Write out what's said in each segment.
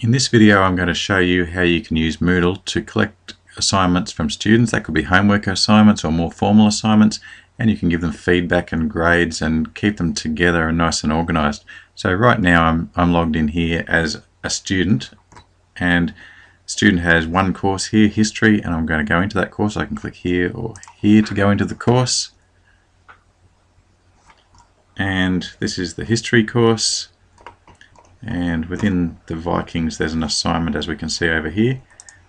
In this video I'm going to show you how you can use Moodle to collect assignments from students. That could be homework assignments or more formal assignments, and you can give them feedback and grades and keep them together and nice and organized. So right now I'm logged in here as a student, and student has one course here, history, and I'm going to go into that course. I can click here or here to go into the course, and this is the history course. And within the Vikings there's an assignment, as we can see over here.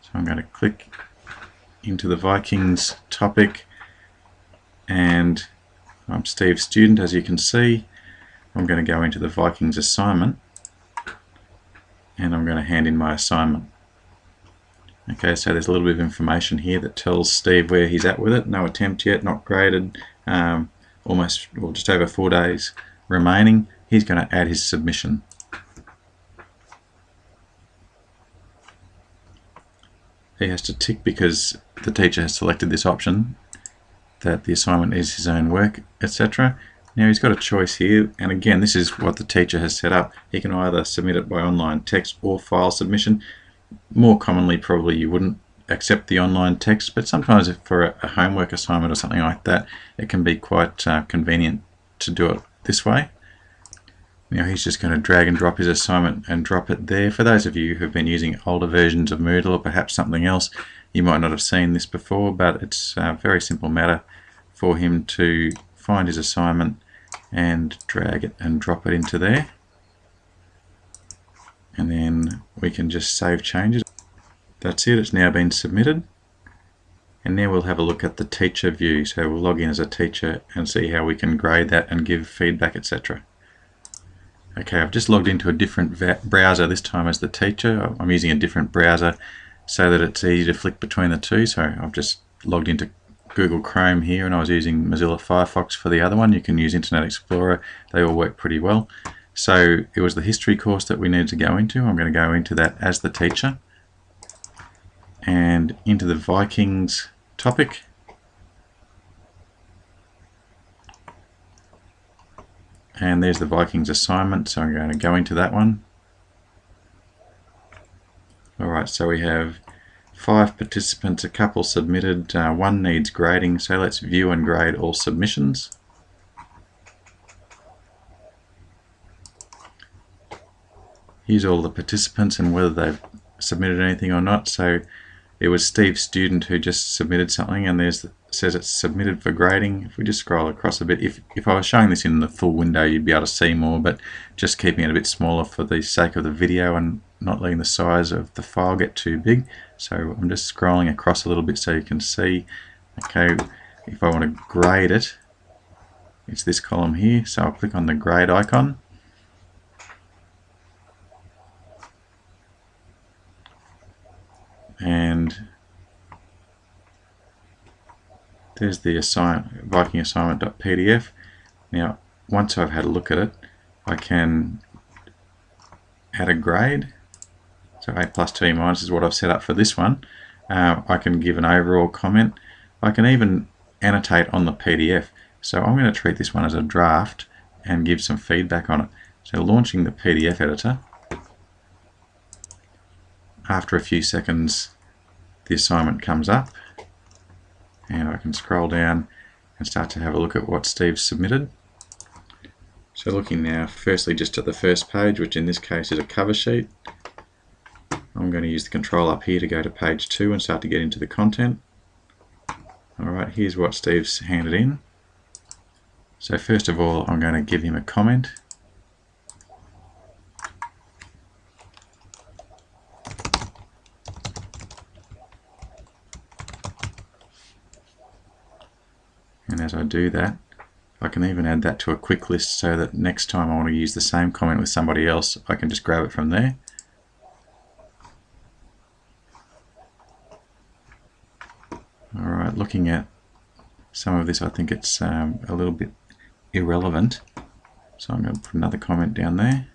So I'm going to click into the Vikings topic, and I'm Steve's student, as you can see. I'm going to go into the Vikings assignment and I'm going to hand in my assignment. Okay, so there's a little bit of information here that tells Steve where he's at with it. No attempt yet, not graded, just over 4 days remaining. He's going to add his submission. He has to tick because the teacher has selected this option, that the assignment is his own work, etc. Now he's got a choice here, and again this is what the teacher has set up. He can either submit it by online text or file submission. More commonly probably you wouldn't accept the online text, but sometimes for a homework assignment or something like that, it can be quite convenient to do it this way. Now he's just going to drag and drop his assignment and drop it there. For those of you who have been using older versions of Moodle or perhaps something else, you might not have seen this before, but it's a very simple matter for him to find his assignment and drag it and drop it into there. And then we can just save changes. That's it, it's now been submitted. And now we'll have a look at the teacher view. So we'll log in as a teacher and see how we can grade that and give feedback, etc. Okay, I've just logged into a different browser this time as the teacher. I'm using a different browser so that it's easy to flick between the two. So I've just logged into Google Chrome here, and I was using Mozilla Firefox for the other one. You can use Internet Explorer. They all work pretty well. So it was the history course that we needed to go into. I'm going to go into that as the teacher and into the Vikings topic. And there's the Vikings assignment, so I'm going to go into that one. Alright, so we have 5 participants, a couple submitted, 1 needs grading, so let's view and grade all submissions. Here's all the participants and whether they've submitted anything or not. So it was Steve's student who just submitted something, and there's says it's submitted for grading. If we just scroll across a bit, if I was showing this in the full window you'd be able to see more, but just keeping it a bit smaller for the sake of the video and not letting the size of the file get too big. So I'm just scrolling across a little bit so you can see. Okay, if I want to grade it, it's this column here, so I'll click on the grade icon. And there's the Viking assignment.pdf. Now, once I've had a look at it, I can add a grade. So A plus 2 minus is what I've set up for this one. I can give an overall comment. I can even annotate on the PDF. So I'm going to treat this one as a draft and give some feedback on it. So launching the PDF editor. After a few seconds, the assignment comes up, and I can scroll down and start to have a look at what Steve submitted. So looking now firstly just at the first page, which in this case is a cover sheet. I'm going to use the control up here to go to page 2 and start to get into the content. Alright, here's what Steve's handed in. So first of all, I'm going to give him a comment. And as I do that, I can even add that to a quick list so that next time I want to use the same comment with somebody else, I can just grab it from there. Alright, looking at some of this, I think it's a little bit irrelevant. So I'm going to put another comment down there.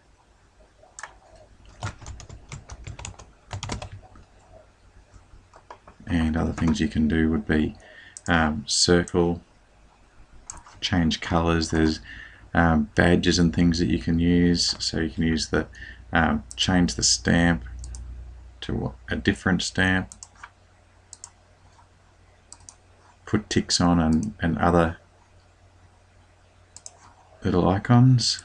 And other things you can do would be circle, change colors. There's badges and things that you can use. So you can use the change the stamp, to a different stamp, put ticks on and other little icons.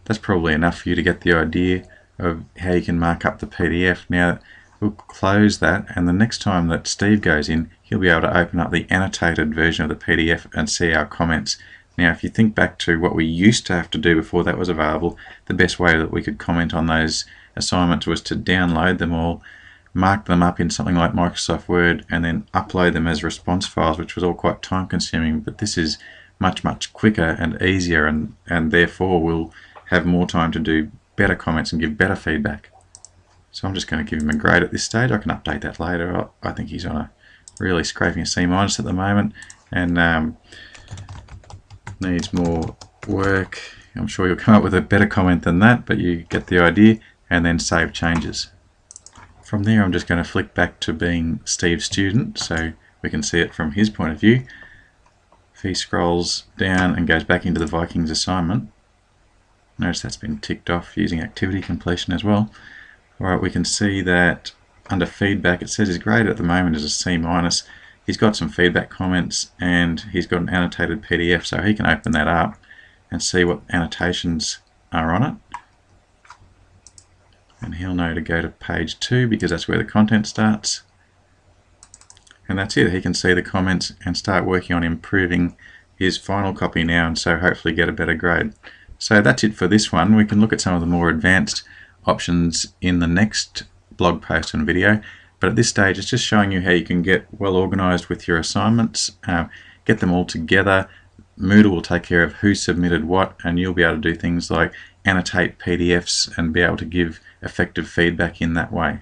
That's probably enough for you to get the idea of how you can mark up the PDF. Now we'll close that, and the next time that Steve goes in, he'll be able to open up the annotated version of the PDF and see our comments. Now if you think back to what we used to have to do before that was available, the best way that we could comment on those assignments was to download them all, mark them up in something like Microsoft Word, and then upload them as response files, which was all quite time consuming. But this is much quicker and easier, and therefore will have more time to do better comments and give better feedback. So I'm just going to give him a grade at this stage. I can update that later. I think he's on a really scraping a C- at the moment, and needs more work. I'm sure you'll come up with a better comment than that, but you get the idea, and then save changes. From there I'm just going to flick back to being Steve's student so we can see it from his point of view. If he scrolls down and goes back into the Vikings assignment, notice that's been ticked off using activity completion as well. Alright, we can see that under feedback it says his grade at the moment is a C-. He's got some feedback comments and he's got an annotated PDF, so he can open that up and see what annotations are on it. And he'll know to go to page 2 because that's where the content starts. And that's it. He can see the comments and start working on improving his final copy now, and so hopefully get a better grade. So that's it for this one. We can look at some of the more advanced options in the next blog post and video, but at this stage it's just showing you how you can get well organized with your assignments, get them all together. Moodle will take care of who submitted what, and you'll be able to do things like annotate PDFs and be able to give effective feedback in that way.